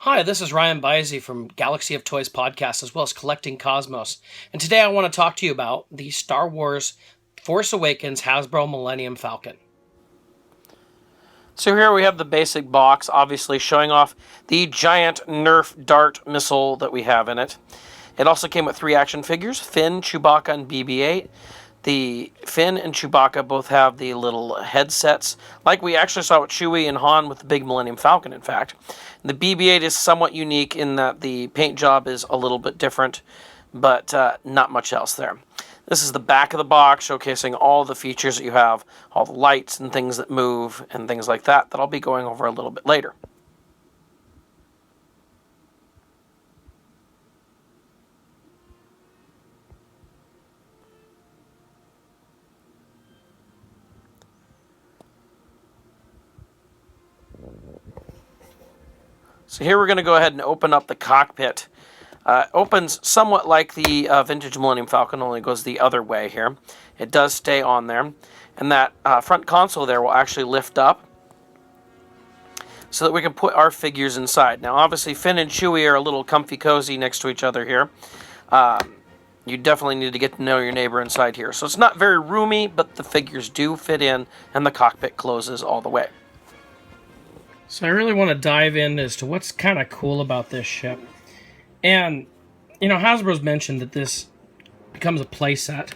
Hi, this is MrByZ from Galaxy of Toys podcast, as well as Collecting Cosmos. And today I want to talk to you about the Star Wars Force Awakens Hasbro Millennium Falcon. So here we have the basic box, obviously showing off the giant Nerf Dart missile that we have in it. It also came with 3 action figures, Finn, Chewbacca, and BB-8. The Finn and Chewbacca both have the little headsets, like we actually saw with Chewie and Han with the big Millennium Falcon, in fact. The BB-8 is somewhat unique in that the paint job is a little bit different, but not much else there. This is the back of the box, showcasing all the features that you have, all the lights and things that move and things like that I'll be going over a little bit later. So here we're going to go ahead and open up the cockpit. Opens somewhat like the vintage Millennium Falcon, only goes the other way here. It does stay on there. And that front console there will actually lift up so that we can put our figures inside. Now obviously Finn and Chewie are a little comfy cozy next to each other here. You definitely need to get to know your neighbor inside here. So it's not very roomy, but the figures do fit in and the cockpit closes all the way. So I really want to dive in as to what's kind of cool about this ship. And, you know, Hasbro's mentioned that this becomes a playset.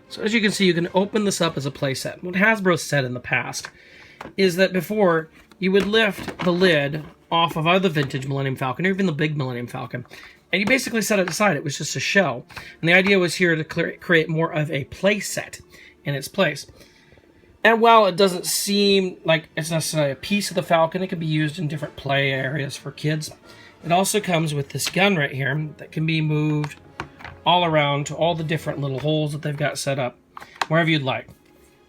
So as you can see, you can open this up as a playset. What Hasbro said in the past is that before, you would lift the lid off of either vintage Millennium Falcon or even the big Millennium Falcon, and you basically set it aside. It was just a shell. And the idea was here to create more of a playset in its place. And while it doesn't seem like it's necessarily a piece of the Falcon, it can be used in different play areas for kids. It also comes with this gun right here that can be moved all around to all the different little holes that they've got set up, wherever you'd like.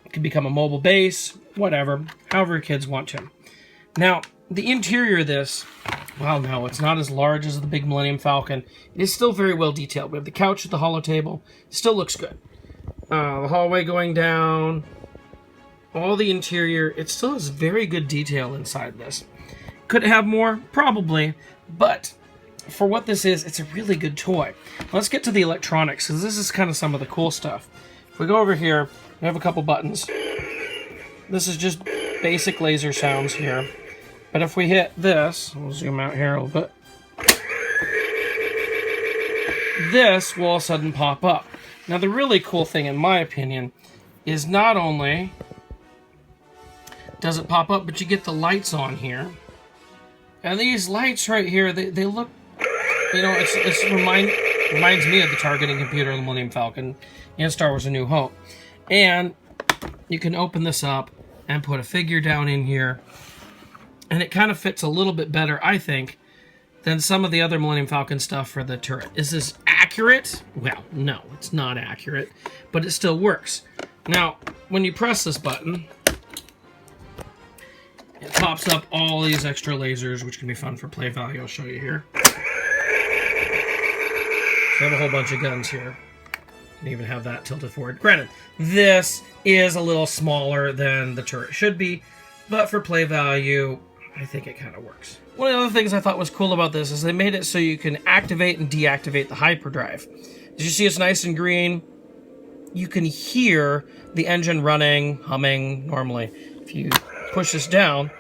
It can become a mobile base, whatever, however your kids want to. Now, the interior of this, well, no, it's not as large as the big Millennium Falcon. It is still very well detailed. We have the couch at the holo table. It still looks good. The hallway going down. All the interior, it still has very good detail inside this. Could it have more? Probably. But for what this is, it's a really good toy. Let's get to the electronics, because this is kind of some of the cool stuff. If we go over here, we have a couple buttons. This is just basic laser sounds here. But if we hit this, we'll zoom out here a little bit. This will all of a sudden pop up. Now the really cool thing, in my opinion, is not only does it pop up, but you get the lights on here. And these lights right here, they look, you know, it reminds me of the targeting computer on the Millennium Falcon and Star Wars A New Hope. And you can open this up and put a figure down in here. And it kind of fits a little bit better, I think, than some of the other Millennium Falcon stuff for the turret. Is this accurate? Well, no, it's not accurate, but it still works. Now, when you press this button, it pops up all these extra lasers, which can be fun for play value. I'll show you here. So I have a whole bunch of guns here. You can even have that tilted forward. Granted, this is a little smaller than the turret should be, but for play value, I think it kind of works. One of the other things I thought was cool about this is they made it so you can activate and deactivate the hyperdrive. As you see, it's nice and green. You can hear the engine running, humming normally. If you push this down,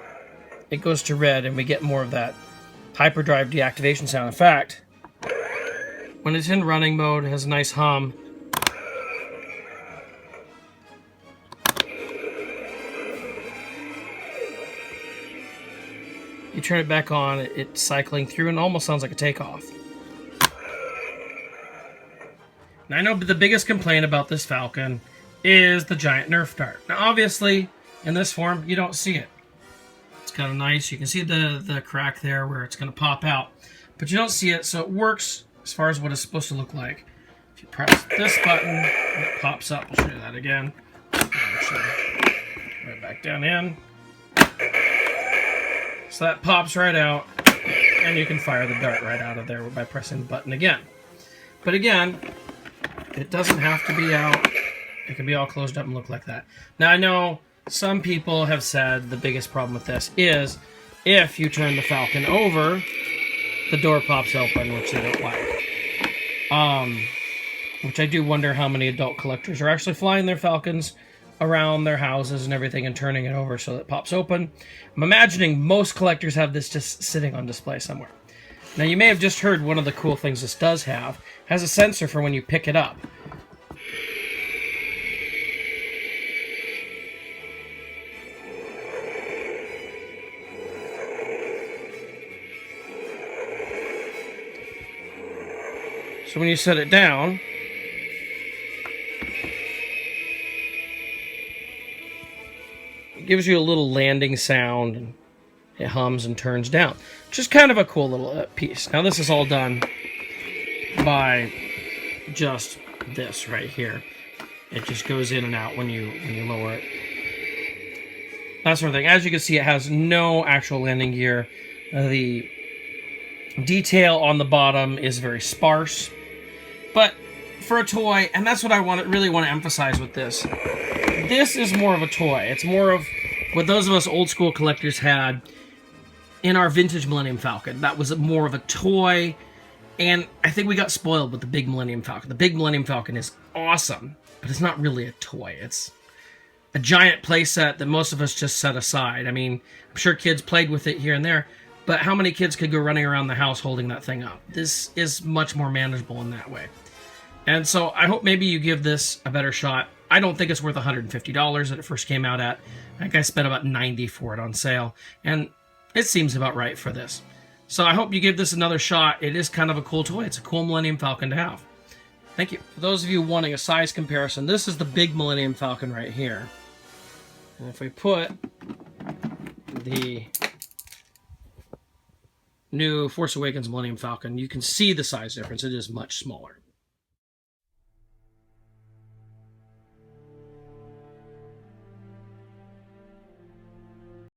it goes to red, and we get more of that hyperdrive deactivation sound. In fact, when it's in running mode, it has a nice hum. You turn it back on, it's cycling through and almost sounds like a takeoff. Now I know the biggest complaint about this Falcon is the giant Nerf Dart. Now obviously, in this form, you don't see it. It's kind of nice. You can see the crack there where it's going to pop out. But you don't see it, so it works as far as what it's supposed to look like. If you press this button, it pops up. I'll show you that again. Right back down in. So that pops right out, and you can fire the dart right out of there by pressing the button again. But again, it doesn't have to be out. It can be all closed up and look like that. Now I know some people have said the biggest problem with this is If you turn the Falcon over, the door pops open, which they don't like. Which I do wonder how many adult collectors are actually flying their Falcons around their houses and everything and turning it over so that it pops open. I'm imagining most collectors have this just sitting on display somewhere. Now, you may have just heard one of the cool things this does have. It has a sensor for when you pick it up. So when you set it down, it gives you a little landing sound, and it hums and turns down, which is kind of a cool little piece. Now this is all done by just this right here. It just goes in and out when you lower it. That sort of thing. As you can see, it has no actual landing gear. The detail on the bottom is very sparse. But for a toy, and that's what I really want to emphasize with this, this is more of a toy. It's more of what those of us old school collectors had in our vintage Millennium Falcon. That was more of a toy, and I think we got spoiled with the big Millennium Falcon. The big Millennium Falcon is awesome, but it's not really a toy. It's a giant playset that most of us just set aside. I mean, I'm sure kids played with it here and there, but how many kids could go running around the house holding that thing up? This is much more manageable in that way. And so I hope maybe you give this a better shot. I don't think it's worth $150 that it first came out at. I think I spent about $90 for it on sale, and it seems about right for this. So I hope you give this another shot. It is kind of a cool toy. It's a cool Millennium Falcon to have. Thank you. For those of you wanting a size comparison, this is the big Millennium Falcon right here. And if we put the new Force Awakens Millennium Falcon, you can see the size difference. It is much smaller.